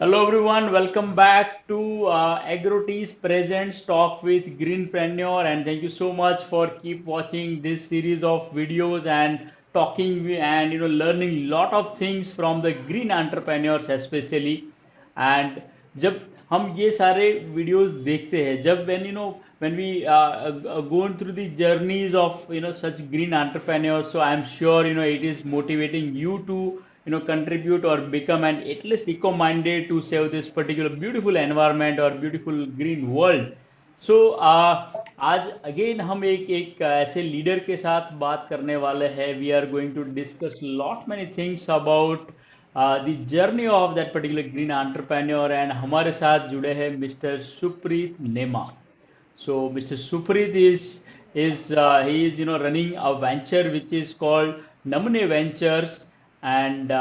Hello everyone, welcome back to AGROTIS Presents Talk with Greenpreneur, and thank you so much for keep watching this series of videos and talking and learning lot of things from the green entrepreneurs especially. And जब हम ये सारे videos देखते हैं, जब when we going through the journeys of such green entrepreneurs, so I'm sure it is motivating you to contribute or become an at least eco-minded to save this particular beautiful environment or beautiful green world. So आज again हम एक एक ऐसे leader के साथ बात करने वाले हैं. We are going to discuss lot many things about the journey of that particular green entrepreneur. And हमारे साथ जुड़े हैं मिस्टर सुप्रीत नेमा. So Mr. Supreeth is he is running a venture which is called Nammane Ventures, and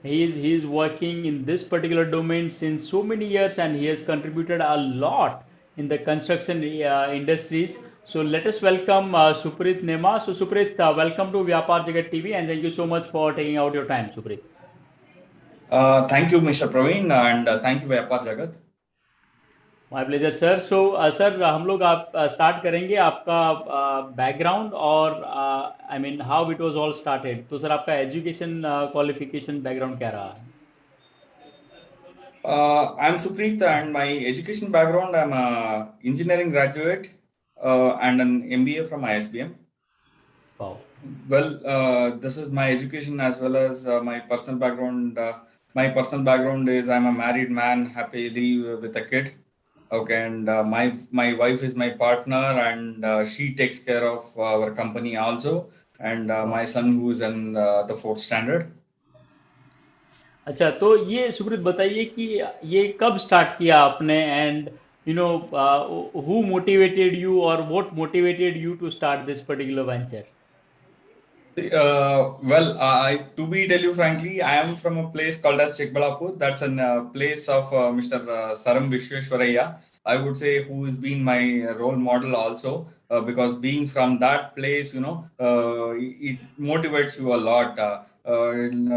he is working in this particular domain since so many years, and he has contributed a lot in the construction industries. So let us welcome Supreeth Nema. So Supreeth, welcome to Vyapaar Jagat TV, and thank you so much for taking out your time, Supreeth. Thank you, Mr. Praveen, and thank you, Vyapaar Jagat. My pleasure sir. So sir हम लोग आप start करेंगे आपका background और I mean how it was all started. तो sir आपका education qualification background क्या रहा है? I'm Supreeth, and my education background, I'm a engineering graduate and an MBA from ISBM. Wow. Well, this is my education as well as my personal background. My personal background is I'm a married man, happily with a kid. Okay, and my wife is my partner, and she takes care of our company also, and my son who is in the fourth standard. अच्छा, तो ये सुब्रत बताइए कि ये कब start किया आपने, and who motivated you और what motivated you to start this particular venture? Well, to be tell you frankly, I am from a place called as Chikbalapur. That's a place of Mr. Saram Vishweshwaraya. I would say who has been my role model also, because being from that place, it motivates you a lot.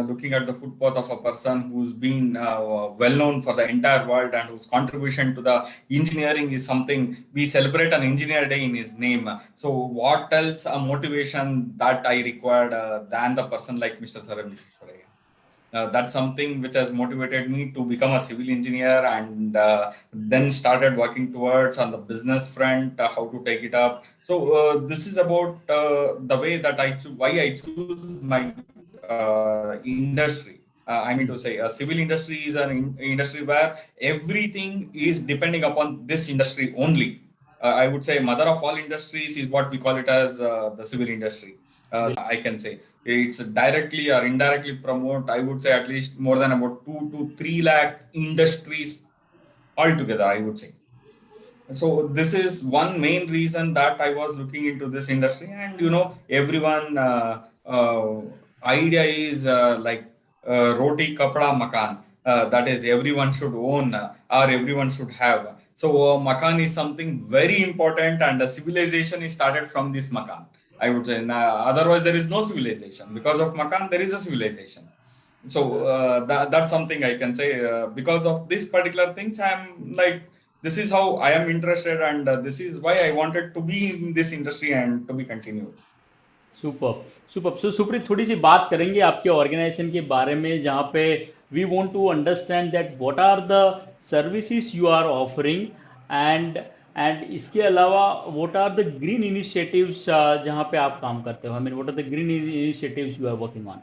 Looking at the footpath of a person who's been well known for the entire world and whose contribution to the engineering is something we celebrate an engineer day in his name. So what else a motivation that I required than the person like Mr. Saram Vishweshwaraya? That's something which has motivated me to become a civil engineer, and then started working towards on the business front, how to take it up. So this is about the way that why I choose my industry. I mean to say, civil industry is an industry where everything is depending upon this industry only. I would say mother of all industries is what we call it as the civil industry. I can say it's directly or indirectly promote, I would say, at least more than about 2 to 3 lakh industries altogether, I would say. So this is one main reason that I was looking into this industry. And everyone idea is like roti kapda makan, that is everyone should own or everyone should have. So makan is something very important, and the civilization is started from this makan, I would say. Otherwise there is no civilization. Because of makan there is a civilization. So that's something I can say. Because of this particular things, I'm like, this is how I am interested, and this is why I wanted to be in this industry and to be continued. Super super. So Supreet, थोड़ी सी बात करेंगे आपके organisation के बारे में, जहाँ पे we want to understand that what are the services you are offering, and इसके अलावा what are the green initiatives जहाँ पे आप काम करते हो. I mean what are the green initiatives you are working on?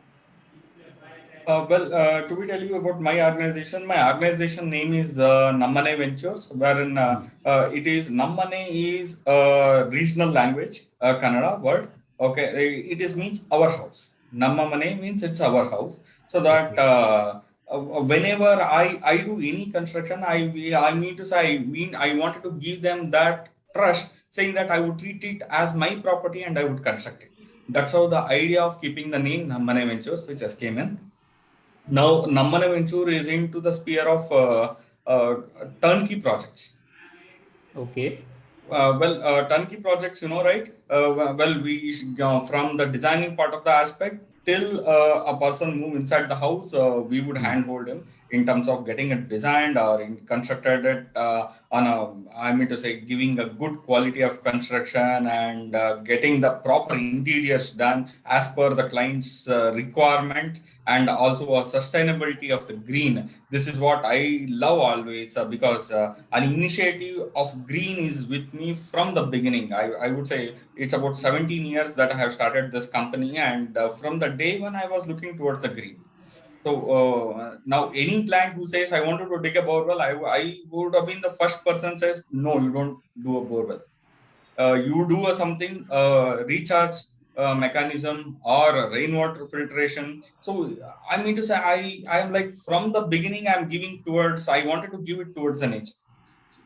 To be tell you about my organization name is Nammane Ventures, wherein it is Nammane is a regional language, Kannada word. Okay, it is means our house. Nammane means it's our house. So that whenever I do any construction, I mean to say, I wanted to give them that trust, saying that I would treat it as my property and I would construct it. That's how the idea of keeping the name Nammane Ventures, which has came in. Now, Nammane Venture is into the sphere of turnkey projects. Okay. Turnkey projects, right? Well, we from the designing part of the aspect till a person move inside the house, we would handhold him in terms of getting it designed or constructed it on a, I mean to say, giving a good quality of construction and getting the proper interiors done as per the client's requirement, and also a sustainability of the green. This is what I love always, because an initiative of green is with me from the beginning. I would say it's about 17 years that I have started this company, and from the day when I was looking towards the green. So now any client who says I wanted to dig a borewell, I would have been the first person says, no, you don't do a borewell. You do a something recharge mechanism or rainwater filtration. So I mean to say, I am like from the beginning I'm giving towards, I wanted to give it towards the nature.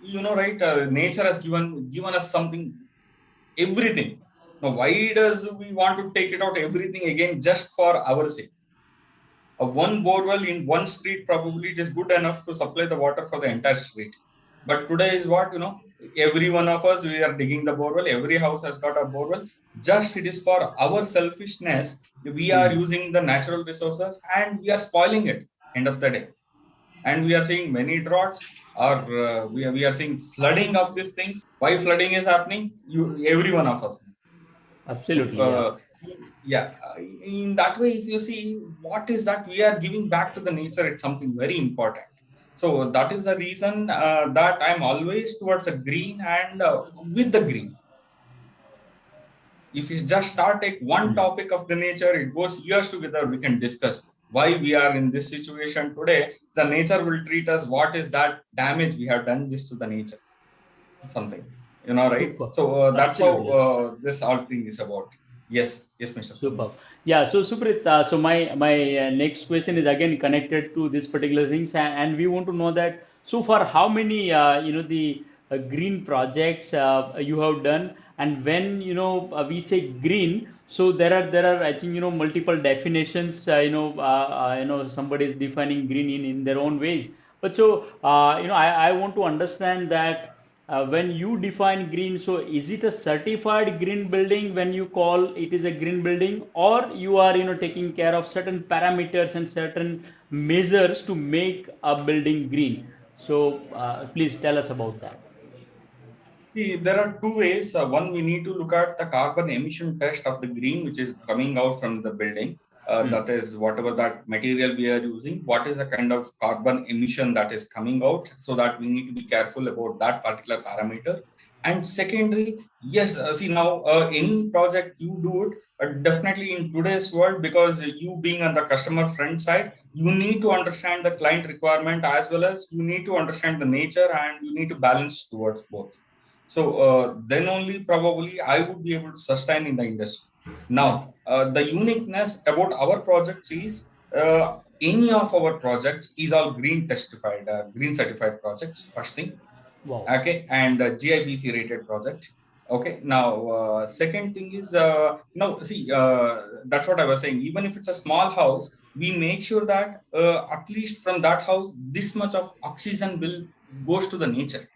You know, right? Nature has given us something, everything. Now, why does we want to take it out everything again just for our sake? One borewell in one street, probably it is good enough to supply the water for the entire street. But today is what, you know, every one of us, we are digging the borewell. Every house has got a borewell. Just it is for our selfishness. We are using the natural resources and we are spoiling it end of the day. And we are seeing many droughts, or we are seeing flooding of these things. Why flooding is happening? Every one of us. So, Absolutely, yeah. yeah, in that way, if you see what is that we are giving back to the nature, it's something very important. So that is the reason that I'm always towards a green and with the green. If you just start take one topic of the nature, it goes years together. We can discuss why we are in this situation today. The nature will treat us. What is that damage we have done this to the nature? Something, you know, right? Super. So that's how Absolutely. this whole thing is about. Yes, yes, Mr. Super. Yeah. So Supreet, so my next question is again connected to this particular things, and we want to know that so far how many the green projects you have done, and when we say green, so there are I think multiple definitions. Somebody is defining green in their own ways. But so I want to understand that when you define green, so is it a certified green building when you call it is a green building, or you are taking care of certain parameters and certain measures to make a building green? So please tell us about that. See, there are two ways. One, we need to look at the carbon emission test of the green, which is coming out from the building. That is whatever that material we are using, what is the kind of carbon emission that is coming out, so that we need to be careful about that particular parameter. And secondary, yes, see now, any project you do it, definitely in today's world, because you being on the customer front side, you need to understand the client requirement as well as you need to understand the nature, and you need to balance towards both. So then only probably I would be able to sustain in the industry. Now, the uniqueness about our projects is any of our projects is all green testified, green certified projects, first thing. Wow. Okay, and GIBC rated project. Okay, now second thing is now see, that's what I was saying. Even if it's a small house, we make sure that at least from that house, this much of oxygen will goes to the nature.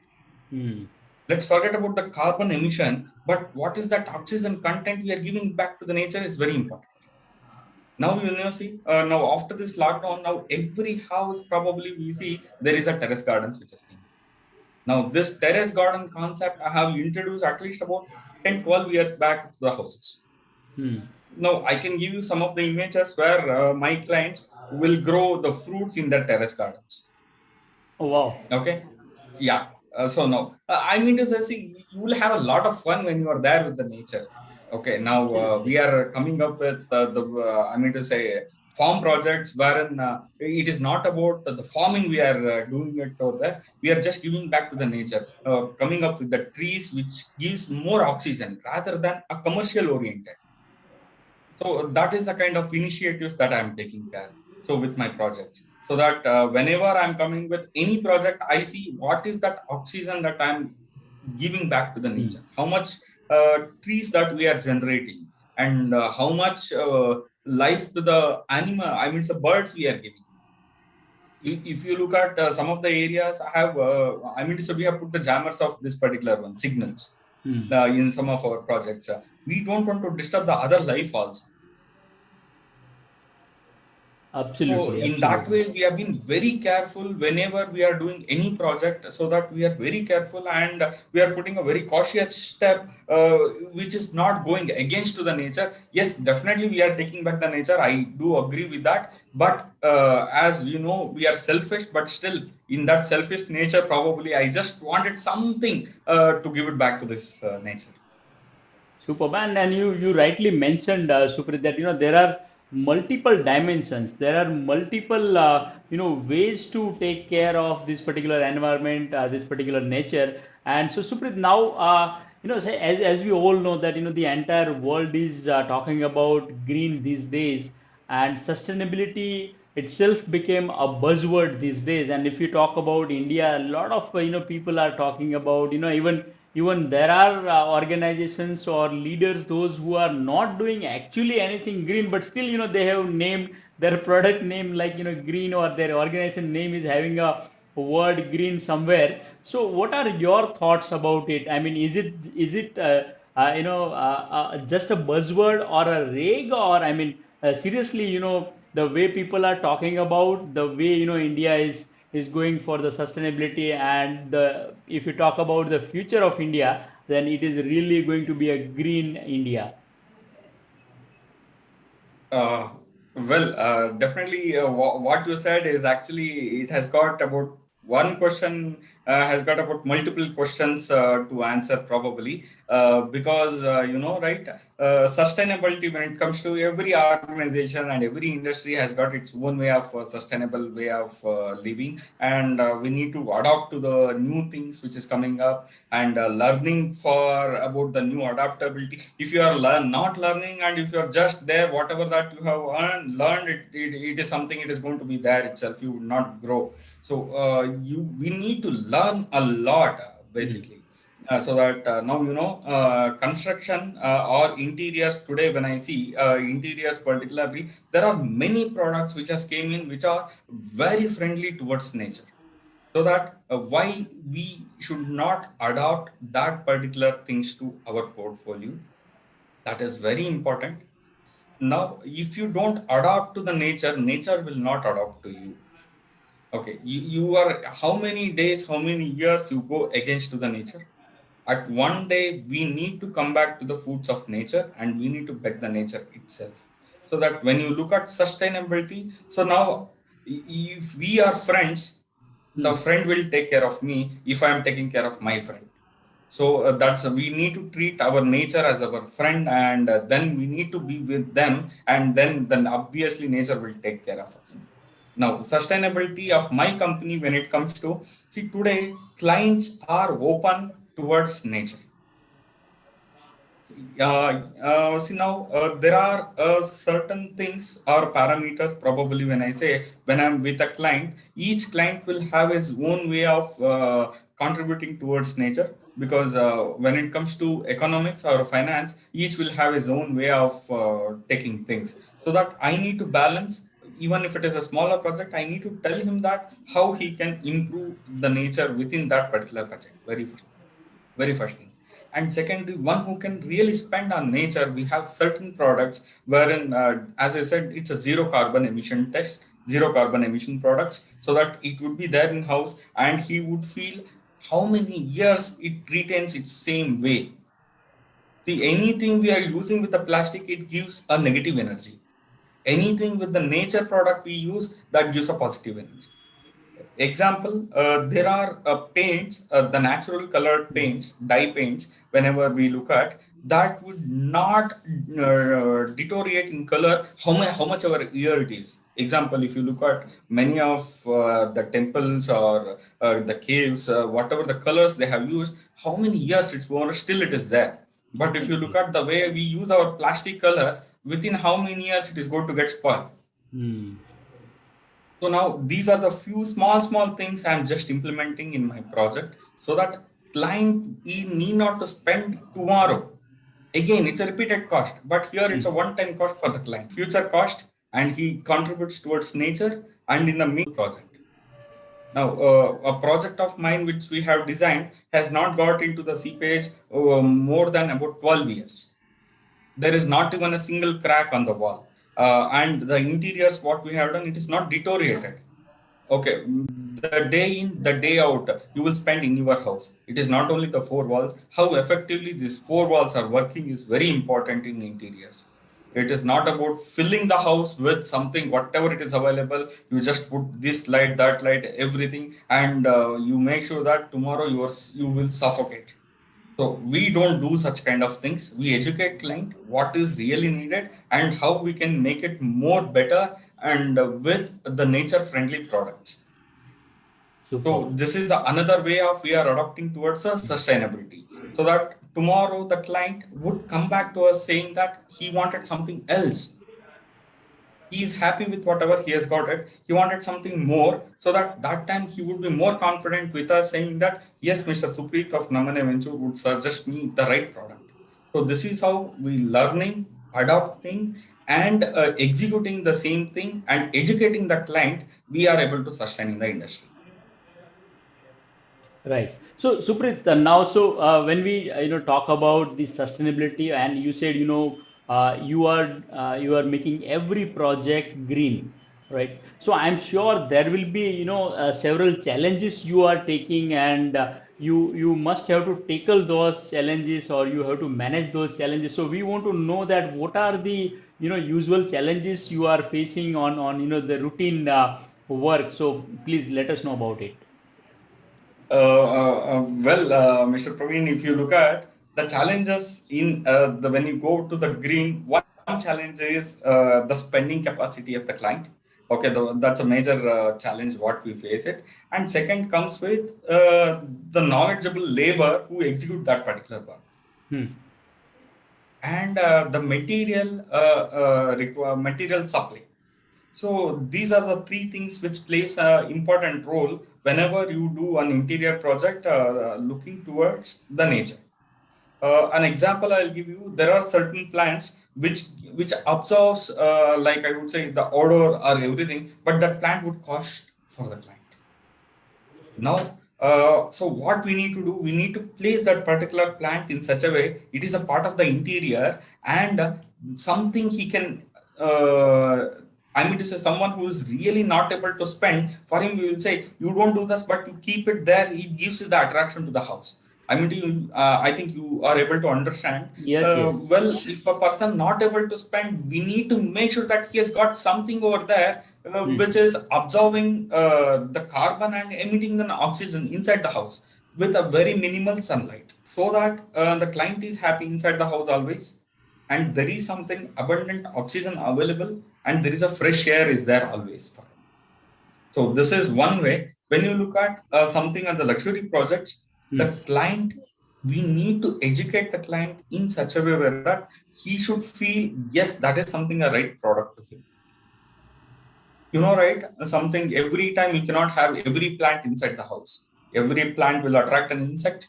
Let's forget about the carbon emission, but what is that oxygen content we are giving back to the nature is very important. Now, see, now after this lockdown, now every house probably we see there is a terrace gardens which is coming. Now, this terrace garden concept I have introduced at least about 10, 12 years back to the houses. Now, I can give you some of the images where my clients will grow the fruits in their terrace gardens. Oh, wow. Okay. Yeah. So now, I mean to say, see, you will have a lot of fun when you are there with the nature. Okay. Now we are coming up with I mean to say, farm projects wherein it is not about the farming we are doing it over there. We are just giving back to the nature, coming up with the trees which gives more oxygen rather than a commercial oriented. So that is the kind of initiatives that I'm taking care. So with my projects, so that whenever I'm coming with any project, I see what is that oxygen that I'm giving back to the nature, how much trees that we are generating, and how much life to the animal, I mean, the birds we are giving. If you look at some of the areas, I have, I mean, so we have put the jammers of this particular one, signals, in some of our projects. We don't want to disturb the other life also. So Absolutely, in that absolutely. way, we have been very careful whenever we are doing any project, so that we are very careful and we are putting a very cautious step, which is not going against to the nature. Yes, definitely we are taking back the nature. I do agree with that. But as you know, we are selfish, but still in that selfish nature, probably I just wanted something to give it back to this nature. Superb. And you rightly mentioned, Supreet, that there are multiple dimensions. There are multiple ways to take care of this particular environment, this particular nature. And so, Supreet, now say, as we all know that the entire world is talking about green these days, and sustainability itself became a buzzword these days. And if you talk about India, a lot of people are talking about even there are organizations or leaders those who are not doing actually anything green, but still they have named their product name like green, or their organization name is having a word green somewhere. So what are your thoughts about it? I mean, is it just a buzzword or a rag, or I mean, seriously, the way people are talking about the way India is going for the sustainability, and the if you talk about the future of India, then it is really going to be a green India. Uh, Definitely, what you said is actually, it has got about one question, has got about multiple questions to answer, probably, because right, sustainability, when it comes to every organization and every industry, has got its own way of sustainable way of living, and we need to adapt to the new things which is coming up, and learning for about the new adaptability. If you are not learning, and if you are just there, whatever that you have learned, it is something, it is going to be there itself, you will not grow. So we need to learn a lot, Hmm. basically. So that now construction or interiors today, when I see interiors particularly, there are many products which has came in which are very friendly towards nature. So that why we should not adopt that particular things to our portfolio, that is very important. Now if you don't adapt to the nature, nature will not adapt to you. Okay, you are, how many days, how many years you go against to the nature? At one day we need to come back to the foods of nature, and we need to beg the nature itself. So that when you look at sustainability, so now if we are friends, the Hmm. friend will take care of me if I am taking care of my friend. So that's, we need to treat our nature as our friend, and then we need to be with them, and then obviously nature will take care of us. Now sustainability of my company, when it comes to, see, today clients are open towards nature. See, now there are certain things or parameters, probably, when I say, when I'm with a client, each client will have his own way of contributing towards nature, because when it comes to economics or finance, each will have his own way of taking things. So that I need to balance, even if it is a smaller project, I need to tell him that how he can improve the nature within that particular project. Very first thing. And secondly, one who can really spend on nature, we have certain products wherein, as I said, it's a zero carbon emission test, zero carbon emission products, so that it would be there in house, and he would feel how many years it retains its same way. See, anything we are using with the plastic, it gives a negative energy. Anything with the nature product we use, that gives a positive energy. Example, there are paints, the natural colored paints, dye paints, whenever we look at, that would not deteriorate in color how much our year it is. Example, if you look at many of the temples or the caves, whatever the colors they have used, how many years it's over, still it is there. But if you look Absolutely. at the way we use our plastic colors, within how many years it is going to get spoiled. Hmm. So now these are the few small things I'm just implementing in my project, so that client need not to spend tomorrow. Again, it's a repeated cost, but here it's a Hmm. one-time cost for the client, future cost, and he contributes towards nature and in the main project. Now, a project of mine which we have designed has not got into the seepage more than about 12 years. There is not even a single crack on the wall. and the interiors, what we have done, it is not deteriorated. Okay, the day in, the day out, you will spend in your house. It is not only the four walls. How effectively these four walls are working is very important in interiors. It is not about filling the house with something, whatever it is available. You just put this light, that light, everything, and you make sure that tomorrow you will suffocate. So we don't do such kind of things. We educate client what is really needed and how we can make it more better and with the nature friendly products. Super. So this is another way of we are adopting towards a sustainability, so that tomorrow the client would come back to us saying that he wanted something else. He is happy with whatever he has got it. He wanted something more, so that time he would be more confident with us saying that, yes, Mr. Supreeth of Nammane Ventures would suggest me the right product. So this is how we learning, adopting, and executing the same thing and educating the client, we are able to sustain in the industry. Right. So Supreet, when we talk about the sustainability, and you said you are making every project green, right? So I'm sure there will be several challenges you are taking, and you must have to tackle those challenges, or you have to manage those challenges. So we want to know that what are the usual challenges you are facing on the routine work. So please let us know about it. Mr. Praveen, if you look at the challenges in when you go to the green, one challenge is the spending capacity of the client. Okay, that's a major challenge what we face it. And second comes with the knowledgeable labor who execute that particular work. And the material supply. So these are the three things which plays an important role whenever you do an interior project looking towards the nature. An example I'll give you, there are certain plants which absorbs like I would say the odor or everything, but that plant would cost for the client. Now, so what we need to do, we need to place that particular plant in such a way, it is a part of the interior and something he can, I mean to say someone who is really not able to spend, for him we will say, you don't do this, but you keep it there, it gives you the attraction to the house. I mean, I think you are able to understand. Yes, yes. Well, if a person not able to spend, we need to make sure that he has got something over there which is absorbing the carbon and emitting the oxygen inside the house with a very minimal sunlight, so that the client is happy inside the house always, and there is something abundant oxygen available, and there is a fresh air is there always for him. So this is one way. When you look at something on the luxury projects, the client, we need to educate the client in such a way where that he should feel, yes, that is something a right product to him. You know, right? Something every time you cannot have every plant inside the house. Every plant will attract an insect.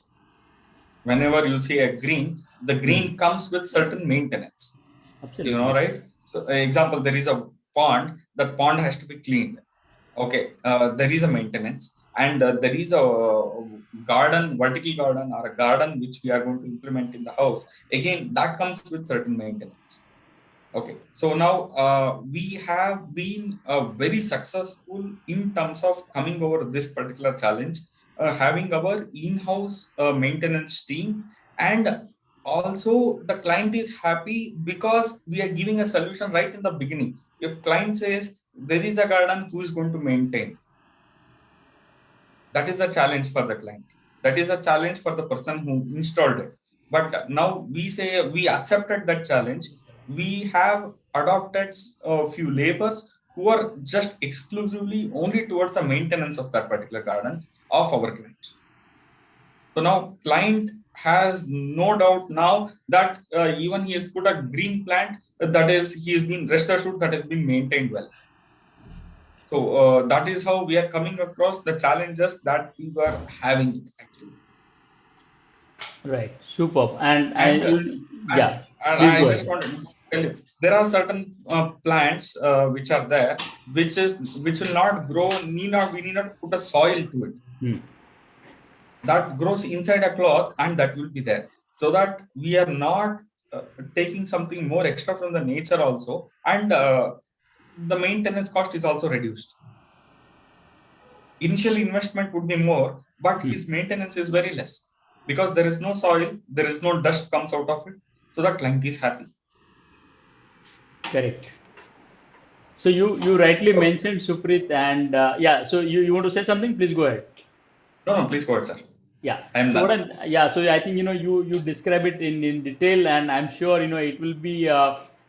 Whenever you see a green, the green comes with certain maintenance. Absolutely. You know, right? So, example, there is a pond. That pond has to be cleaned. Okay, there is a maintenance, and there is a garden, vertical garden, or a garden which we are going to implement in the house. Again, that comes with certain maintenance. Okay, so now we have been very successful in terms of coming over this particular challenge, having our in-house maintenance team, and also the client is happy because we are giving a solution right in the beginning. If client says there is a garden, who is going to maintain? That is a challenge for the client. That is a challenge for the person who installed it. But now we say we accepted that challenge. We have adopted a few laborers who are just exclusively only towards the maintenance of that particular gardens of our clients. So now client has no doubt now that even he has put a green plant, that is, he has been rest assured that has been maintained well. So that is how we are coming across the challenges that we were having actually. Right, superb. And I please just go want to tell you, there are certain plants which are there, which will not grow. We need not put a soil to it. That grows inside a cloth, and that will be there, so that we are not taking something more extra from the nature also, and the maintenance cost is also reduced. Initial investment would be more, but his maintenance is very less because there is no soil, there is no dust comes out of it, so the client is happy. Correct. So you rightly So, mentioned Supreet, and yeah. So you want to say something? Please go ahead. no, please go ahead, sir. Yeah. I am So what done. yeah. So I think you describe it in detail, and I'm sure it will be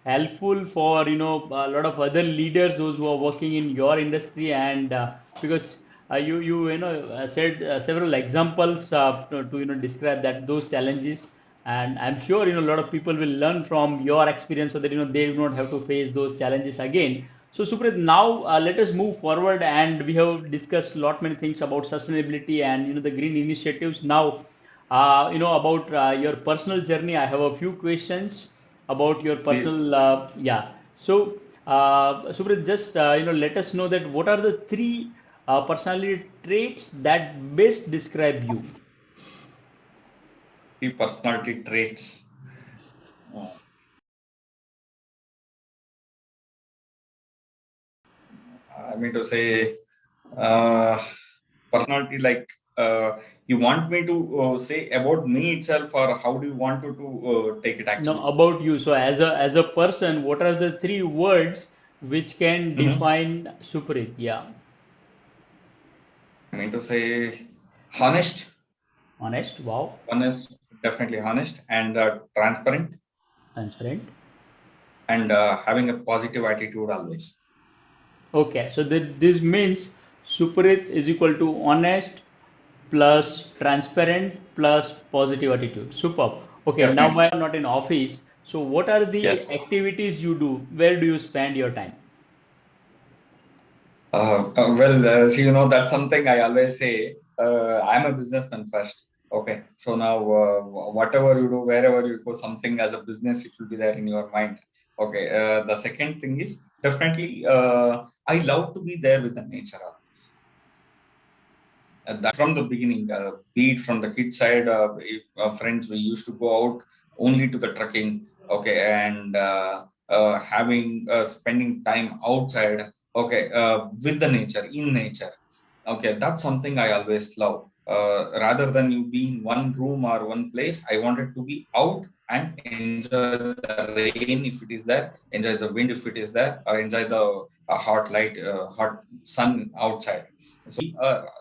helpful for a lot of other leaders, those who are working in your industry, and because you said several examples to describe that those challenges, and I'm sure a lot of people will learn from your experience so that they do not have to face those challenges again. So Supreet, now let us move forward, and we have discussed a lot many things about sustainability and the green initiatives. Now, about your personal journey. I have a few questions about your personal. Please. Yeah. So, Supreet, just let us know that what are the three personality traits that best describe you. The personality traits. Oh, I mean to say, uh, personality like you want me to say about me itself, or how do you want to take it No, actually? about you. So, as a person, what are the three words which can define Supreet? Yeah. I mean to say, honest, Honest. Wow. honest, definitely honest, and transparent, Transparent. and having a positive attitude always. Okay, so this means Supreet is equal to honest plus transparent plus positive attitude. Superb. Okay, now Definitely. why are not in office? So what are the Yes. activities you do? Where do you spend your time? See, that's something I always say. I'm a businessman first. Okay. So now, whatever you do, wherever you go, something as a business, it will be there in your mind. Okay. The second thing is definitely, I love to be there with the nature always. That from the beginning, be it from the kid side, friends, we used to go out only to the trekking, okay, and having spending time outside, okay, with the nature, in nature, okay, that's something I always love. Rather than you be in one room or one place, I wanted to be out and enjoy the rain if it is there, enjoy the wind if it is there, or enjoy the hot light, hot sun outside. So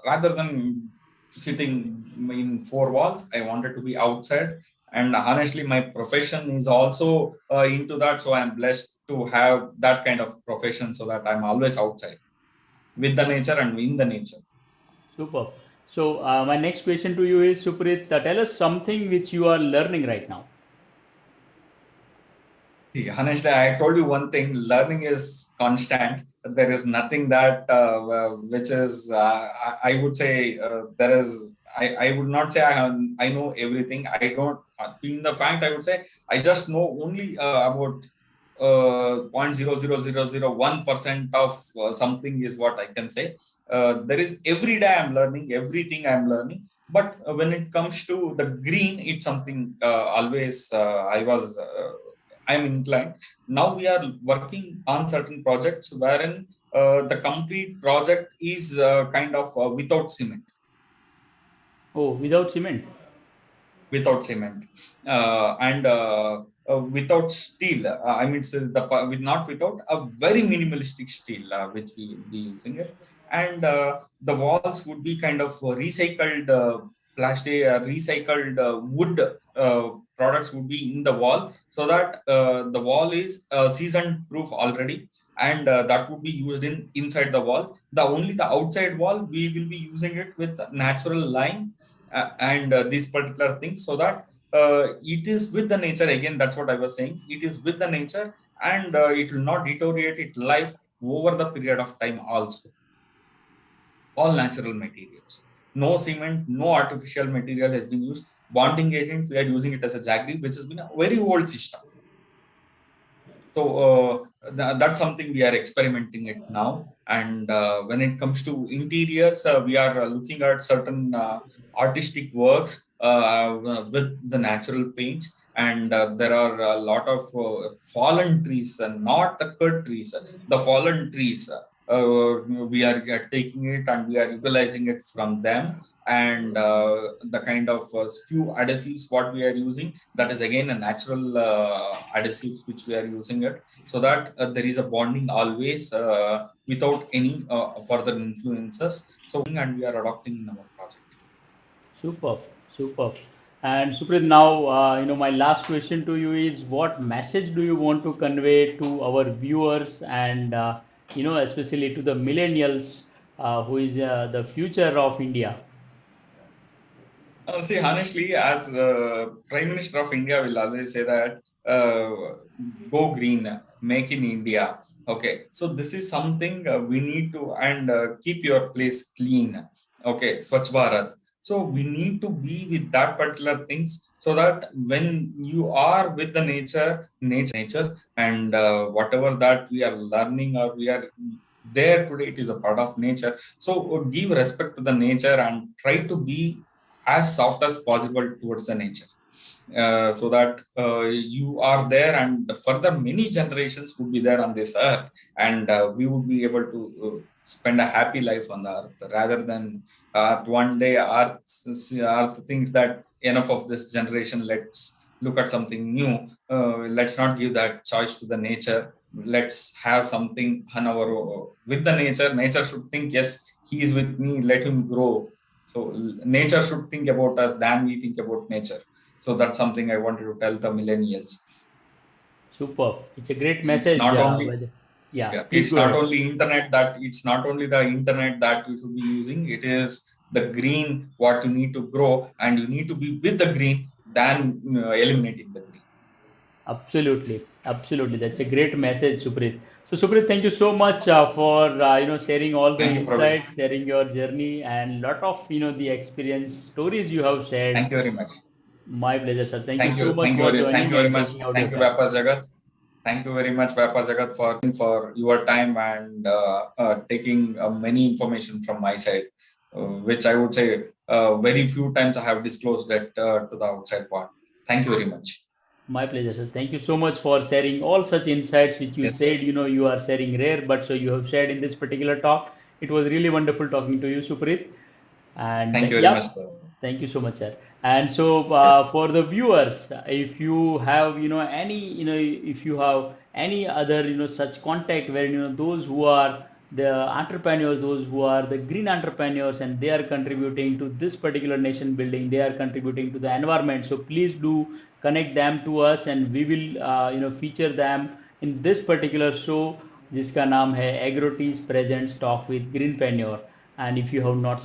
rather than sitting in four walls, I wanted to be outside. And honestly, my profession is also into that. So I'm blessed to have that kind of profession so that I'm always outside with the nature and in the nature. Superb. So my next question to you is Supreet, tell us something which you are learning right now. See, honestly, I told you one thing: learning is constant. There is nothing that which is. I would say there is. I would not say I know everything. I don't. In the fact, I would say I just know only about 0.00001% of something is what I can say. There is every day I'm learning everything I'm learning. But when it comes to the green, it's something always I'm inclined. Now we are working on certain projects wherein the complete project is kind of without cement. Oh, without cement. Without cement and without steel. I mean, so with not without a very minimalistic steel which we will be using it, and the walls would be kind of recycled plastic, recycled wood products would be in the wall, so that the wall is season proof already, and that would be used in inside the wall. The only the outside wall we will be using it with natural lime and these particular things, so that it is with the nature. Again, that's what I was saying, it is with the nature, and it will not deteriorate its life over the period of time also. All natural materials, no cement, no artificial material has been used. Bonding agent, we are using it as a jaggery, which has been a very old system. So that's something we are experimenting it now. And when it comes to interiors, we are looking at certain artistic works with the natural paints. and there are a lot of fallen trees, and not the cut trees, the fallen trees. We are taking it and we are utilizing it from them, and the kind of few adhesives what we are using, that is again a natural adhesives which we are using it, so that there is a bonding always without any further influences. So, and we are adopting in our project. Superb, superb. And Supreet, now my last question to you is, what message do you want to convey to our viewers and especially to the millennials, who is the future of India? See, honestly, as Prime Minister of India will always say that go green, make in India. Okay, so this is something we need to, and keep your place clean. Okay, Swachh Bharat. So we need to be with that particular things, so that when you are with the nature, and whatever that we are learning or we are there today, it is a part of nature. So give respect to the nature and try to be as soft as possible towards the nature, so that you are there, and further many generations would be there on this earth, and we would be able to spend a happy life on the earth, rather than one day earth thinks that enough of this generation, let's look at something new. Let's not give that choice to the nature. Let's have something on our with the nature should think, yes, he is with me, let him grow. So nature should think about us than we think about nature. So that's something I wanted to tell the millennials. Superb. It's a great It's message. not only Yeah, please it's go not ahead. only internet that it's not only the internet that you should be using. It is the green what you need to grow, and you need to be with the green than eliminating the green. Absolutely, absolutely. That's a great message, Supreet. So, Supreet, thank you so much for sharing all the Thank you, Praveen. insights, sharing your journey, and lot of the experience stories you have shared. Thank you very much. My pleasure, sir. Thank you Thank so you. much Thank you. for Thank joining you very and much. taking out your Thank you, time. Vyapaar Jagat. Thank you very much, Vyapaar Jagat, for your time, and taking many information from my side, which I would say very few times I have disclosed that to the outside world. Thank you very much. My pleasure, sir. Thank you so much for sharing all such insights, which you Yes. said you are sharing rare, but so you have shared in this particular talk. It was really wonderful talking to you, Supreet. And Thank you very much, yeah, sir. thank you so much, sir. And so Yes. for the viewers, if you have any if you have any other such contact where those who are the entrepreneurs, those who are the green entrepreneurs, and they are contributing to this particular nation building, they are contributing to the environment. So please do connect them to us, and we will feature them in this particular show, जिसका नाम है एग्रोटीज presents talk with greenpreneur. And if you have not